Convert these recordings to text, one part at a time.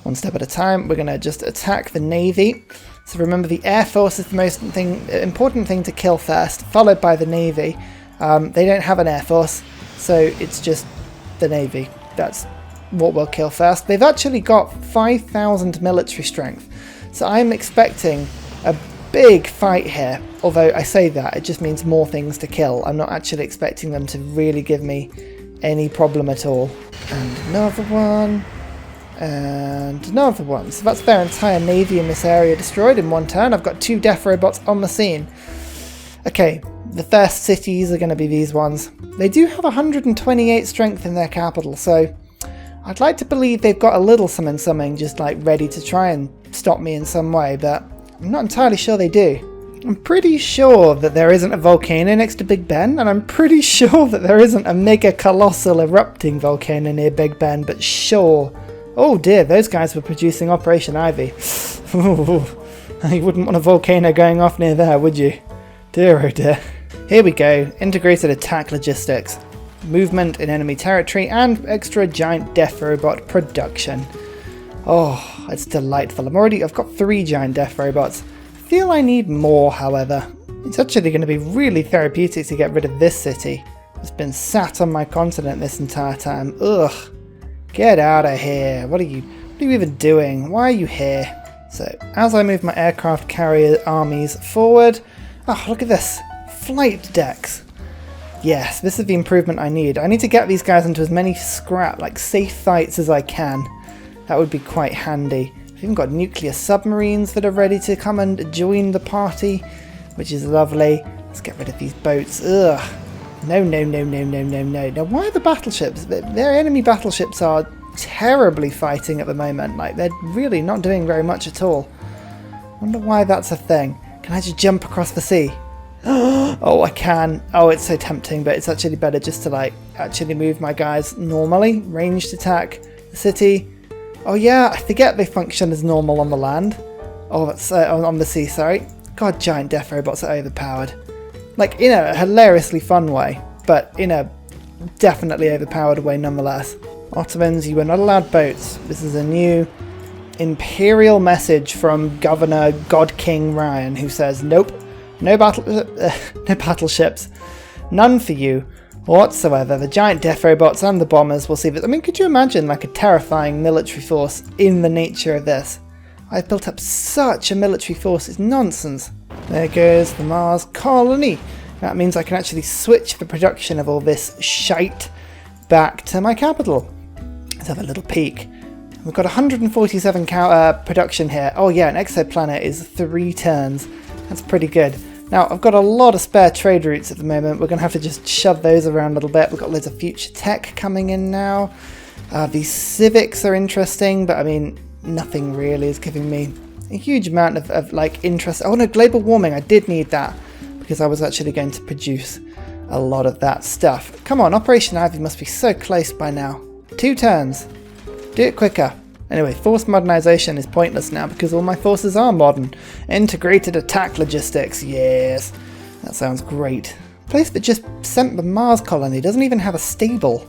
One step at a time. We're going to just attack the Navy. So remember, the Air Force is the most important thing to kill first, followed by the Navy. They don't have an Air Force, so it's just the Navy. That's what we'll kill first. They've actually got 5,000 military strength, so I'm expecting a big fight here. Although I say that, it just means more things to kill. I'm not actually expecting them to really give me any problem at all. And another one. And another one. So that's their entire navy in this area destroyed in one turn. I've got 2 death robots on the scene. Okay, the first cities are going to be these ones. They do have 128 strength in their capital, so I'd like to believe they've got a little something just like ready to try and stop me in some way, but I'm not entirely sure they do. I'm pretty sure that there isn't a volcano next to Big Ben, and I'm pretty sure that there isn't a mega colossal erupting volcano near Big Ben, but sure. Oh dear, those guys were producing Operation Ivy. Ooh, you wouldn't want a volcano going off near there, would you? Dear oh dear. Here we go, integrated attack logistics. Movement in enemy territory and extra giant death robot production. Oh, it's delightful. I've got 3 giant death robots. I feel I need more, however. It's actually going to be really therapeutic to get rid of this city. It's been sat on my continent this entire time. Ugh. Get out of here. What are you even doing? Why are you here? So, as I move my aircraft carrier armies forward... Oh, look at this. Flight decks. Yes, this is the improvement I need. I need to get these guys into as many safe fights as I can. That would be quite handy. We've even got nuclear submarines that are ready to come and join the party, which is lovely. Let's get rid of these boats. Ugh. No. Now, why are the battleships? Their enemy battleships are terribly fighting at the moment. Like, they're really not doing very much at all. Wonder why that's a thing. Can I just jump across the sea? Oh, I can. Oh, it's so tempting, but it's actually better just to, like, actually move my guys normally. Ranged attack the city. Oh, yeah, I forget they function as normal on the land. Oh, that's on the sea, sorry. God, giant death robots are overpowered. Like, in a hilariously fun way, but in a definitely overpowered way nonetheless. Ottomans, you were not allowed boats. This is a new imperial message from Governor God King Ryan, who says, nope, no battleships, none for you whatsoever. The giant death robots and the bombers will see this. I mean, could you imagine like a terrifying military force in the nature of this? I've built up such a military force, it's nonsense. There goes the Mars colony. That means I can actually switch the production of all this shite back to my capital. Let's have a little peek. We've got 147 production here. Oh yeah, an exoplanet is 3 turns. That's pretty good. Now, I've got a lot of spare trade routes at the moment. We're going to have to just shove those around a little bit. We've got loads of future tech coming in now. These civics are interesting, but I mean, nothing really is giving me a huge amount of like interest. Oh no, global warming, I did need that because I was actually going to produce a lot of that stuff. Come on, Operation Ivy must be so close by now. 2 turns. Do it quicker. Anyway, force modernization is pointless now because all my forces are modern. Integrated attack logistics, yes. That sounds great. Place that just sent the Mars colony doesn't even have a stable.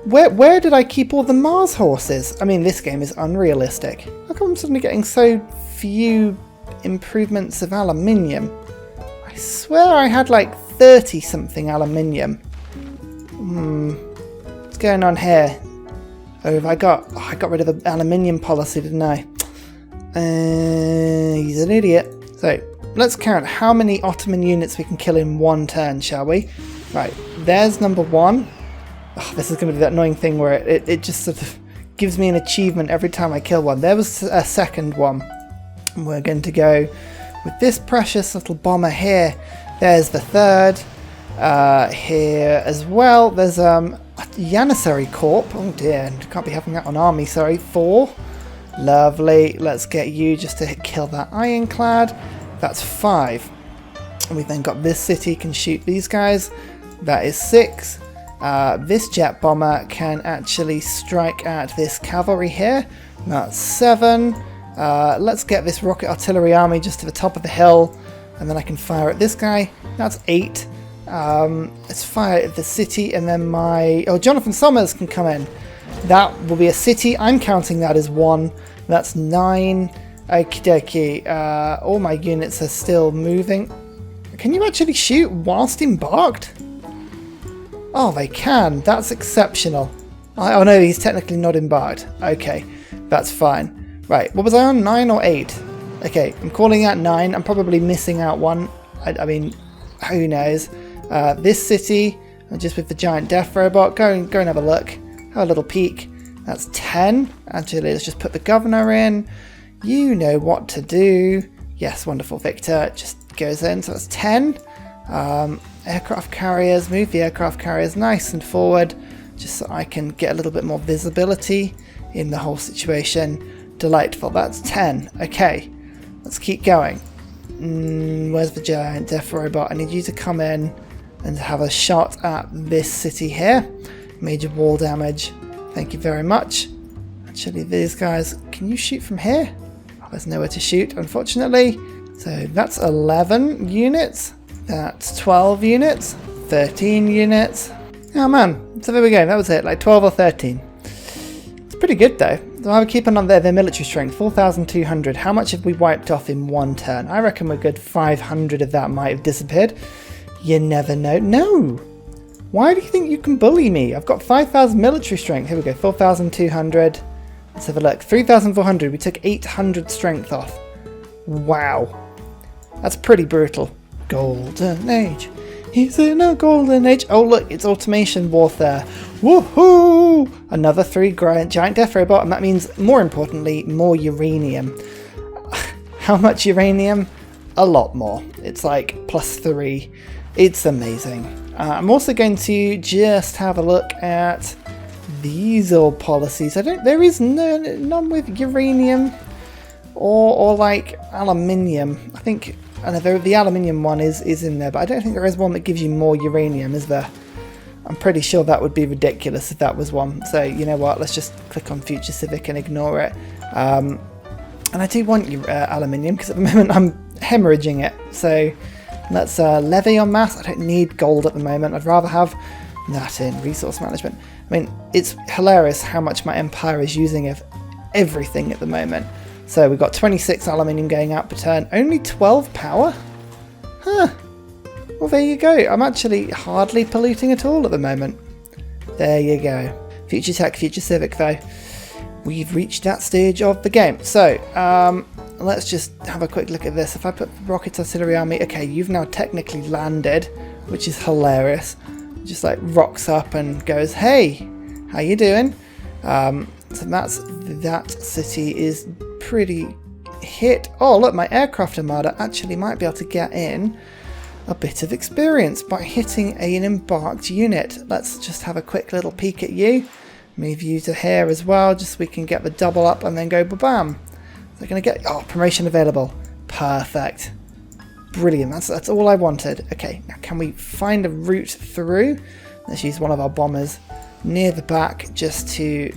Where did I keep all the Mars horses? I mean, this game is unrealistic. How come I'm suddenly getting so few improvements of aluminium? I swear I had like 30 something aluminium. What's going on here? Oh, I got rid of the aluminium policy, didn't I? He's an idiot. So, let's count how many Ottoman units we can kill in 1 turn, shall we? Right, there's number 1. Oh, this is going to be that annoying thing where it just sort of gives me an achievement every time I kill one. There was a second one. And we're going to go with this precious little bomber here. There's the 3rd. Here as well. There's a Janissary Corp. Oh dear, can't be having that on army, sorry. 4. Lovely. Let's get you just to kill that ironclad. That's 5. And we've then got this city can shoot these guys. That is 6. This jet bomber can actually strike at this cavalry here. That's 7. Let's get this rocket artillery army just to the top of the hill. And then I can fire at this guy. That's 8. Let's fire at the city and then Jonathan Summers can come in. That will be a city. I'm counting that as 1. That's 9. Okie dokie. All my units are still moving. Can you actually shoot whilst embarked? Oh, they can. That's exceptional. Oh no, he's technically not embarked. Okay, that's fine. Right, what was I on? 9 or 8? Okay, I'm calling out 9. I'm probably missing out 1. I mean, who knows? This city, just with the giant death robot. Go and have a look. Have a little peek. That's 10. Actually, let's just put the governor in. You know what to do. Yes, wonderful, Victor. Just goes in. So that's 10. Aircraft carriers. Move the aircraft carriers nice and forward, just so I can get a little bit more visibility in the whole situation. Delightful. That's 10. Okay, let's keep going. Where's the giant death robot? I need you to come in and have a shot at this city here. Major wall damage. Thank you very much. Actually, these guys, can you shoot from here? Oh, there's nowhere to shoot, unfortunately. So that's 11 units. That's 12 units. 13 units. Oh man, so there we go. That was it, like 12 or 13. It's pretty good though. So I would keep an eye on their military strength, 4,200. How much have we wiped off in one turn? I reckon we're good 500 of that might have disappeared. You never know. No! Why do you think you can bully me? I've got 5,000 military strength. Here we go, 4,200. Let's have a look. 3,400. We took 800 strength off. Wow. That's pretty brutal. Golden Age. He's in a golden age. Oh look, it's automation warfare. Woohoo! Another 3 giant death robot, and that means, more importantly, more uranium. How much uranium? A lot more. It's like +3. It's amazing. I'm also going to just have a look at these old policies. There is none with uranium or like aluminium. I think the aluminium one is in there, but I don't think there is one that gives you more uranium, is there? I'm pretty sure that would be ridiculous if that was one. So you know what? Let's just click on Future Civic and ignore it. And I do want aluminium because at the moment I'm hemorrhaging it. So let's levy on mass. I don't need gold at the moment. I'd rather have that in resource management. I mean, it's hilarious how much my empire is using of everything at the moment. So we've got 26 aluminium going out per turn. Only 12 power? Huh. Well, there you go. I'm actually hardly polluting at all at the moment. There you go. Future Tech, Future Civic, though. We've reached that stage of the game. So, let's just have a quick look at this. If I put Rocket Artillery Army, okay, you've now technically landed, which is hilarious. Just like rocks up and goes, hey, how you doing? So that city is pretty hit. Oh, look, my aircraft armada actually might be able to get in a bit of experience by hitting an embarked unit. Let's just have a quick little peek at you. Move you to here as well, just so we can get the double up and then go ba-bam. They're going to get, oh, promotion available. Perfect. Brilliant, that's all I wanted. Okay, now can we find a route through? Let's use one of our bombers near the back just to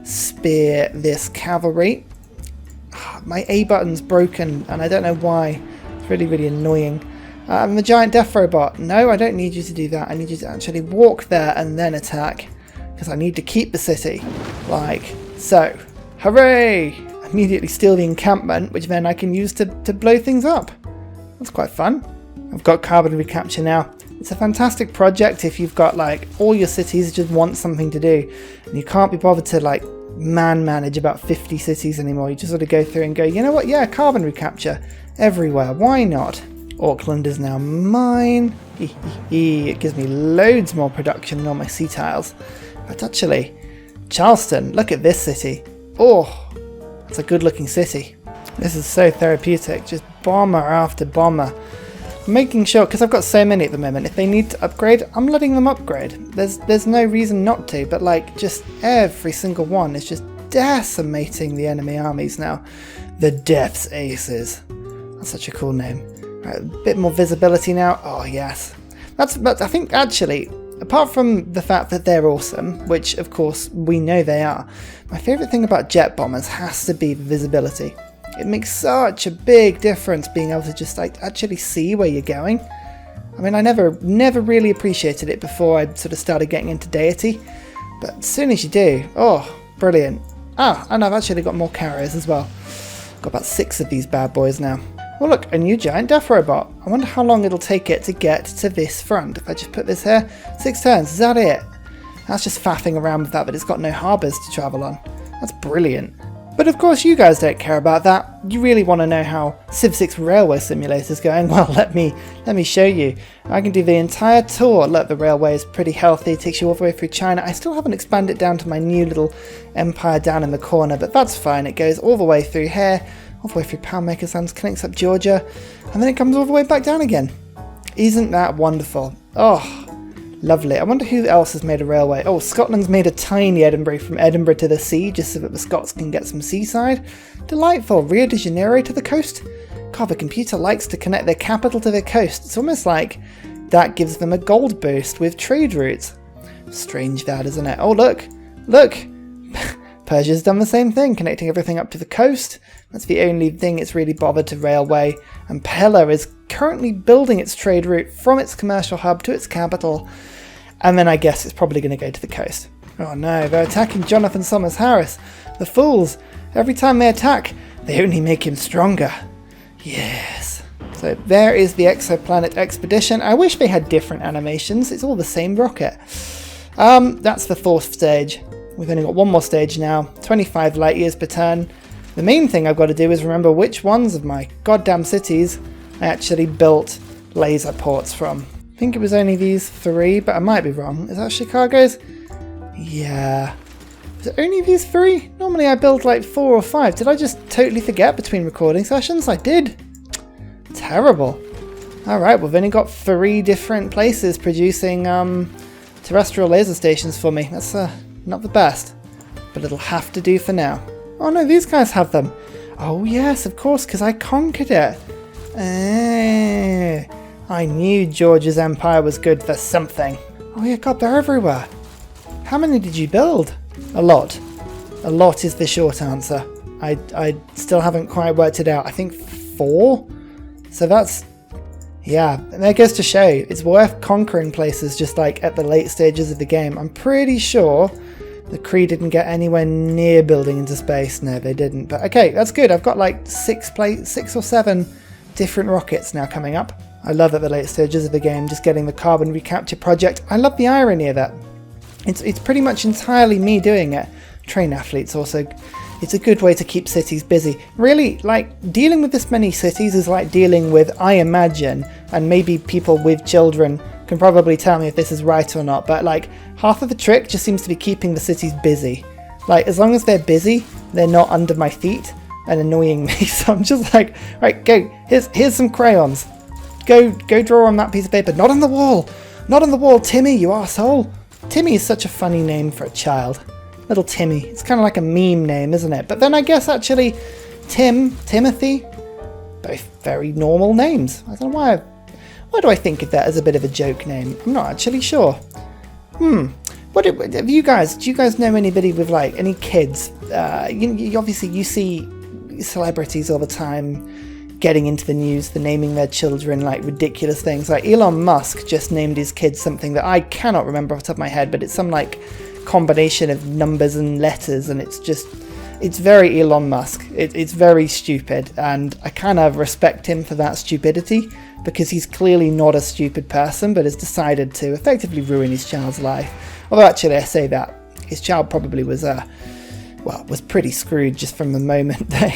spear this cavalry. My A button's broken and I don't know why. It's really, really annoying. And the giant death robot. No, I don't need you to do that. I need you to actually walk there and then attack. Because I need to keep the city. Like so. Hooray! Immediately steal the encampment, which then I can use to blow things up. That's quite fun. I've got carbon recapture now. It's a fantastic project if you've got like all your cities just want something to do. And you can't be bothered to like manage about 50 cities anymore. You just sort of go through and go, you know what? Yeah, carbon recapture everywhere. Why not? Auckland is now mine. It gives me loads more production than all my sea tiles. But actually, Charleston, look at this city. Oh, it's a good looking city. This is so therapeutic. Just bomber after bomber. Making sure, because I've got so many at the moment, if they need to upgrade, I'm letting them upgrade. There's no reason not to, but like just every single one is just decimating the enemy armies now. The Death's Aces. That's such a cool name. Right, a bit more visibility now. Oh yes. That's I think actually, apart from the fact that they're awesome, which of course we know they are, my favourite thing about jet bombers has to be the visibility. It makes such a big difference being able to just like actually see where you're going. I mean, I never really appreciated it before I sort of started getting into Deity, But as soon as you do, oh, brilliant. Ah, and I've actually got more carriers as well. Got about 6 of these bad boys now. Oh look, a new giant death robot. I wonder how long it'll take it to get to this front. If I just put this here, 6 turns, is that it? That's just faffing around with that, but it's got no harbours to travel on. That's brilliant. But of course you guys don't care about that. You really want to know how Civ 6 Railway Simulator's going? Well, let me show you. I can do the entire tour. Look, the railway is pretty healthy. It takes you all the way through China. I still haven't expanded down to my new little empire down in the corner, but that's fine. It goes all the way through here, all the way through Poundmaker's Lands, connects up Georgia, and then it comes all the way back down again. Isn't that wonderful? Oh, lovely. I wonder who else has made a railway. Oh, Scotland's made a tiny Edinburgh from Edinburgh to the sea, just so that the Scots can get some seaside. Delightful. Rio de Janeiro to the coast. God, the computer likes to connect their capital to their coast. It's almost like that gives them a gold boost with trade routes. Strange that, isn't it? Oh, look. Look. Persia's done the same thing, connecting everything up to the coast. That's the only thing it's really bothered to railway. And Pella is currently building its trade route from its commercial hub to its capital. And then I guess it's probably going to go to the coast. Oh no, they're attacking Jonathan Somers Harris. The fools. Every time they attack, they only make him stronger. Yes. So there is the exoplanet expedition. I wish they had different animations. It's all the same rocket. That's the 4th stage. We've only got one more stage now. 25 light years per turn. The main thing I've got to do is remember which ones of my goddamn cities I actually built laser ports from. I think it was only these 3, but I might be wrong. Is that Chicago's? Yeah. Is it only these 3? Normally I build like 4 or 5. Did I just totally forget between recording sessions? I did. Terrible. Alright, we've only got 3 different places producing terrestrial laser stations for me. That's not the best, but it'll have to do for now. Oh no, these guys have them. Oh yes, of course, because I conquered it. I knew George's empire was good for something. Oh yeah, God, they're everywhere. How many did you build? A lot. A lot is the short answer. I still haven't quite worked it out. I think 4? So that's... yeah, and that goes to show it's worth conquering places just like at the late stages of the game. I'm pretty sure the Kree didn't get anywhere near building into space. No, they didn't. But okay, that's good. I've got like 6 or 7 different rockets now coming up. I love at the late stages of the game just getting the carbon recapture project. I love the irony of that. It's pretty much entirely me doing it. Train athletes also. It's a good way to keep cities busy. Really, like, dealing with this many cities is like dealing with, I imagine, and maybe people with children can probably tell me if this is right or not, but like, half of the trick just seems to be keeping the cities busy. Like, as long as they're busy, they're not under my feet and annoying me. So I'm just like, right, go, here's some crayons. Go draw on that piece of paper. Not on the wall! Not on the wall, Timmy, you arsehole! Timmy is such a funny name for a child. Little Timmy. It's kind of like a meme name, isn't it? But then I guess actually Timothy, both very normal names. I don't know why. Why do I think of that as a bit of a joke name? I'm not actually sure. What have you guys? Do you guys know anybody with like any kids? You obviously you see celebrities all the time getting into the news, for naming their children like ridiculous things. Like Elon Musk just named his kids something that I cannot remember off the top of my head, but it's some like combination of numbers and letters, and it's very Elon Musk. It's very stupid, and I kind of respect him for that stupidity, because he's clearly not a stupid person, but has decided to effectively ruin his child's life. Although actually I say that his child probably was was pretty screwed just from the moment that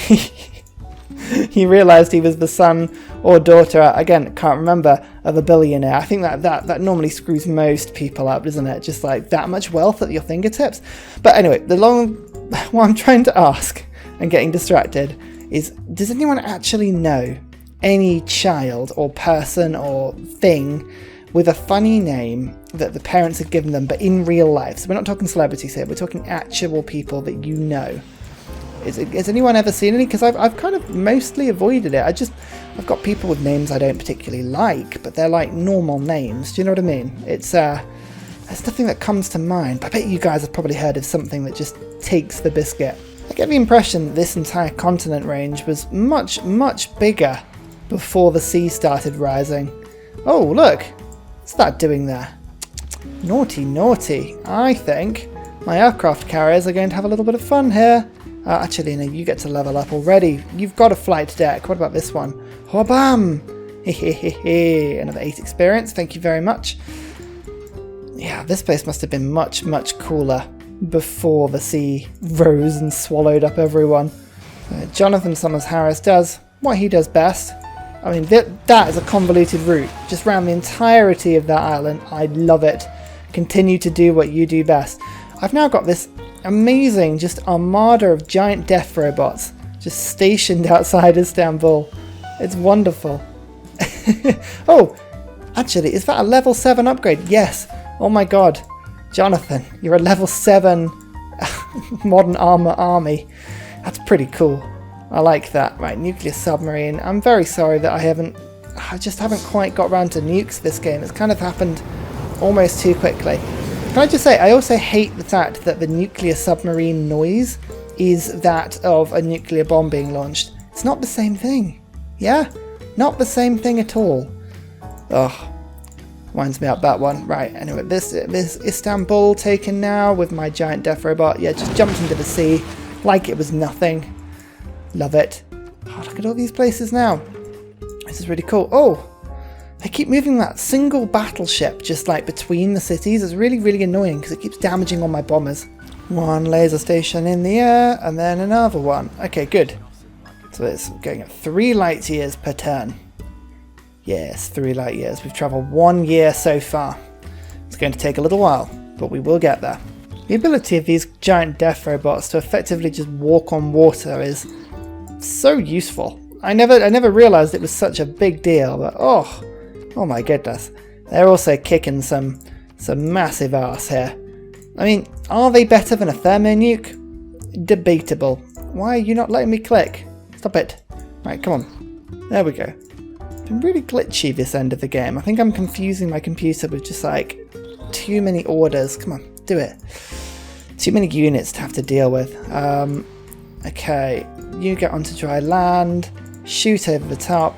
he realised he was the son or daughter, again, can't remember, of a billionaire. I think that normally screws most people up, doesn't it? Just like that much wealth at your fingertips. But anyway, what I'm trying to ask and getting distracted is, does anyone actually know any child or person or thing with a funny name that the parents have given them, but in real life? So we're not talking celebrities here, we're talking actual people that you know. Has anyone ever seen any? Because I've kind of mostly avoided it. I've got people with names I don't particularly like, but they're like normal names. Do you know what I mean? It's nothing that comes to mind. But I bet you guys have probably heard of something that just takes the biscuit. I get the impression that this entire continent range was much, much bigger before the sea started rising. Oh, look! What's that doing there? Naughty, naughty. I think my aircraft carriers are going to have a little bit of fun here. Actually, no, you get to level up already. You've got a flight deck. What about this one? Oh, bam! Hehehe. Another 8 experience. Thank you very much. Yeah, this place must have been much, much cooler before the sea rose and swallowed up everyone. Jonathan Summers Harris does what he does best. I mean, that is a convoluted route. Just around the entirety of that island. I love it. Continue to do what you do best. I've now got this amazing just armada of giant death robots just stationed outside Istanbul. It's wonderful. Oh, actually, is that a level 7 upgrade? Yes. Oh my god. Jonathan, you're a level 7 modern armor army. That's pretty cool. I like that. Right, nuclear submarine. I'm very sorry that I just haven't quite got around to nukes this game. It's kind of happened almost too quickly. Can I just say, I also hate the fact that the nuclear submarine noise is that of a nuclear bomb being launched. It's not the same thing. Yeah? Not the same thing at all. Ugh. Winds me up, that one. Right, anyway, this Istanbul taken now with my giant death robot. Yeah, just jumped into the sea like it was nothing. Love it. Oh, look at all these places now. This is really cool. Oh, they keep moving that single battleship just like between the cities. It's really, really annoying because it keeps damaging all my bombers. One laser station in the air and then another one. Okay, good. So it's going at 3 light years per turn. Yes, 3 light years. We've travelled 1 year so far. It's going to take a little while, but we will get there. The ability of these giant death robots to effectively just walk on water is so useful. I never realised it was such a big deal, but oh my goodness. They're also kicking some massive ass here. I mean, are they better than a thermo nuke? Debatable. Why are you not letting me click? Stop it. Right, come on. There we go. It's been really glitchy this end of the game. I think I'm confusing my computer with just like too many orders. Come on, do it. Too many units to have to deal with. Okay, you get onto dry land, shoot over the top,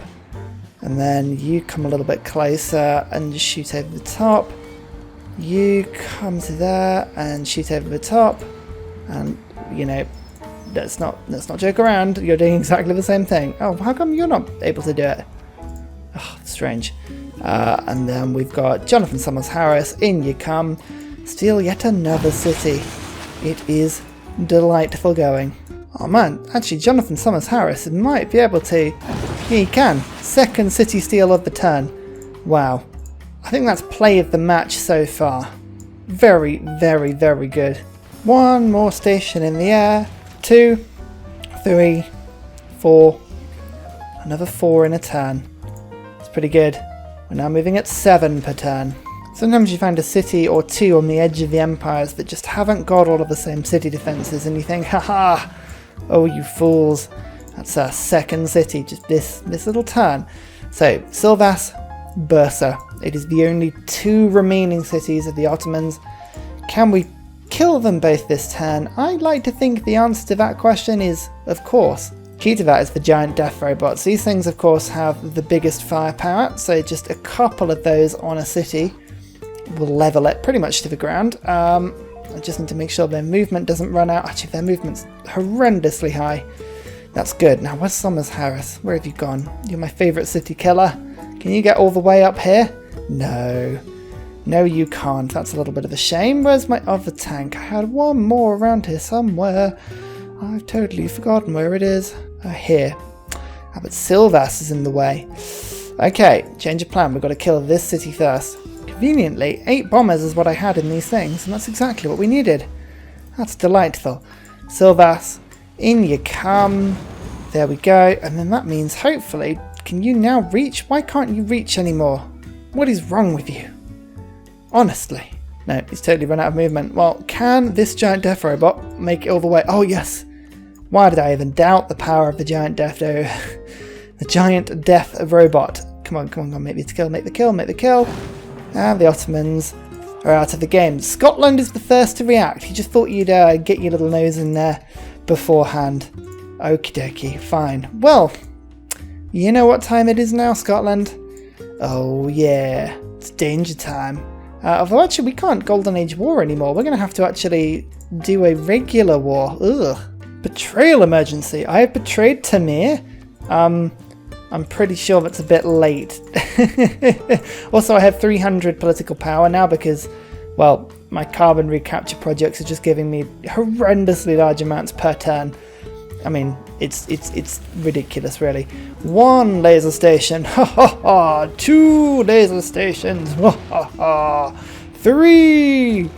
and then you come a little bit closer and just shoot over the top. You come to there and shoot over the top, and you know, let's not joke around. You're doing exactly the same thing. Oh, how come you're not able to do it? Oh, strange. And then we've got Jonathan Summers Harris. In you come. Steal yet another city. It is delightful going. Oh man, actually Jonathan Summers Harris might be able to. Yeah, he can. Second city steal of the turn. Wow. I think that's play of the match so far. Very, very, very good. 1 more station in the air. 2, 3, 4. Another 4 in a turn. It's pretty good. We're now moving at 7 per turn. Sometimes you find a city or 2 on the edge of the empires that just haven't got all of the same city defences and you think, haha, oh you fools. That's our second city, just this little turn. So, Silvas, Bursa. It is the only 2 remaining cities of the Ottomans. Can we kill them both this turn? I'd like to think the answer to that question is, of course. Key to that is the giant death robots. These things, of course, have the biggest firepower, so just a couple of those on a city will level it pretty much to the ground. I just need to make sure their movement doesn't run out. Actually, their movement's horrendously high. That's good. Now, where's Summers Harris? Where have you gone? You're my favourite city killer. Can you get all the way up here? No. No, you can't. That's a little bit of a shame. Where's my other tank? I had one more around here somewhere. I've totally forgotten where it is. Here. Ah, but Silvas is in the way. Okay, change of plan. We've got to kill this city first. Conveniently, 8 bombers is what I had in these things, and that's exactly what we needed. That's delightful. Silvas, in you come. There we go. And then that means, hopefully, can you now reach? Why can't you reach anymore? What is wrong with you? Honestly. No, he's totally run out of movement. Well, can this giant death robot make it all the way? Oh, yes. Why did I even doubt the power of the giant death the giant death robot. Come on, come on, come on. Make the kill, make the kill, make the kill. And the Ottomans are out of the game. Scotland is the first to react. He just thought you'd get your little nose in there beforehand. Okie dokie, fine. Well, you know what time it is now, Scotland? Oh yeah, it's danger time. Although actually we can't Golden Age War anymore. We're going to have to actually do a regular war. Ugh. Betrayal emergency. I have betrayed Tamir. I'm pretty sure that's a bit late. Also, I have 300 political power now because, well, my carbon recapture projects are just giving me horrendously large amounts per turn. I mean, it's ridiculous, really. 1 laser station. Ha ha ha. 2 laser stations. Ha ha ha. 3.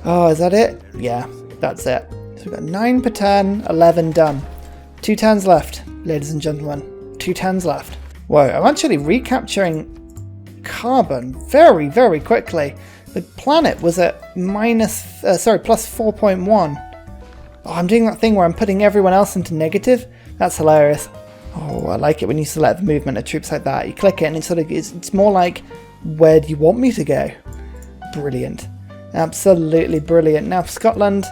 Oh, is that it? Yeah, that's it. So we've got 9 per turn, 11 done. 2 turns left, ladies and gentlemen. 2 turns left. Whoa, I'm actually recapturing carbon very, very quickly. The planet was at plus 4.1. Oh, I'm doing that thing where I'm putting everyone else into negative. That's hilarious. Oh, I like it when you select the movement of troops like that. You click it and it's more like, where do you want me to go? Brilliant. Absolutely brilliant. Now for Scotland,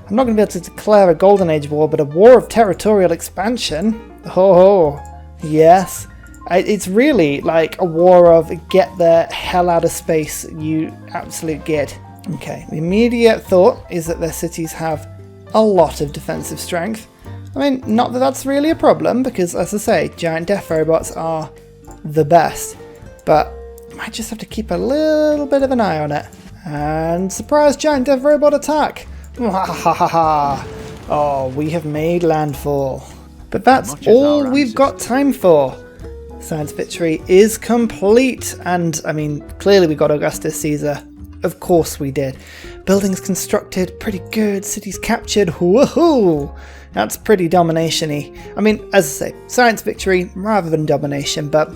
I'm not going to be able to declare a Golden Age war, but a war of territorial expansion. Oh, yes. It's really like a war of get the hell out of space, you absolute git. Okay, the immediate thought is that their cities have a lot of defensive strength. I mean, not that that's really a problem, because as I say, giant death robots are the best. But I might just have to keep a little bit of an eye on it. And surprise giant death robot attack! Oh, we have made landfall. But that's all we've got time for. Science victory is complete, and I mean, clearly we got Augustus Caesar. Of course we did. Buildings constructed, pretty good. Cities captured, woohoo! That's pretty domination-y. I mean, as I say, science victory rather than domination, but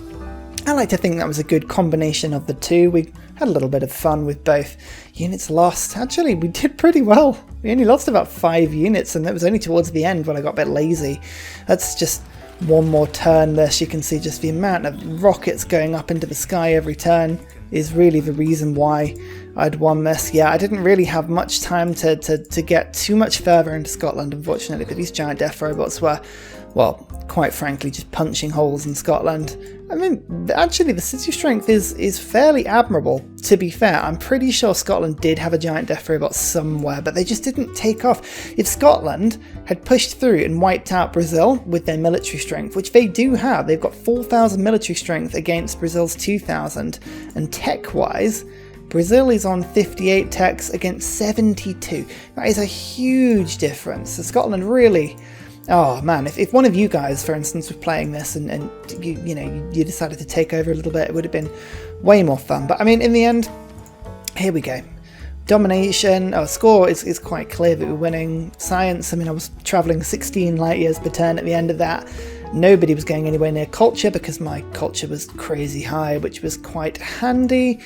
I like to think that was a good combination of the two. We had a little bit of fun with both. Units lost. Actually, we did pretty well. We only lost about 5 units, and it was only towards the end when I got a bit lazy. That's just one more turn there. So you can see just the amount of rockets going up into the sky every turn is really the reason why I'd won this. Yeah, I didn't really have much time to get too much further into Scotland, unfortunately, but these giant death robots were, well, quite frankly, just punching holes in Scotland. I mean, actually, the city strength is fairly admirable, to be fair. I'm pretty sure Scotland did have a giant death robot somewhere, but they just didn't take off. If Scotland had pushed through and wiped out Brazil with their military strength, which they do have, they've got 4,000 military strength against Brazil's 2,000, and tech-wise, Brazil is on 58 techs against 72. That is a huge difference. So Scotland really... Oh man, if one of you guys, for instance, was playing this and you decided to take over a little bit, it would have been way more fun. But I mean, in the end, here we go. Domination, our score is quite clear that we're winning. Science, I mean, I was travelling 16 light years per turn at the end of that. Nobody was going anywhere near culture because my culture was crazy high, which was quite handy.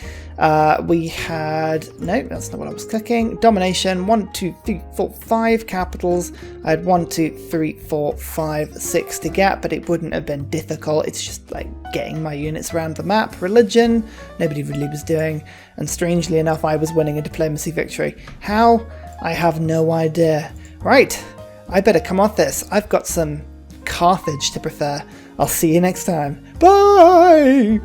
We had, no, that's not what I was clicking. Domination, 1, 2, 3, 4, 5 capitals. I had 1, 2, 3, 4, 5, 6 to get, but it wouldn't have been difficult. It's just like getting my units around the map. Religion, nobody really was doing. And strangely enough, I was winning a diplomacy victory. How? I have no idea. Right, I better come off this. I've got some Carthage to prefer. I'll see you next time. Bye!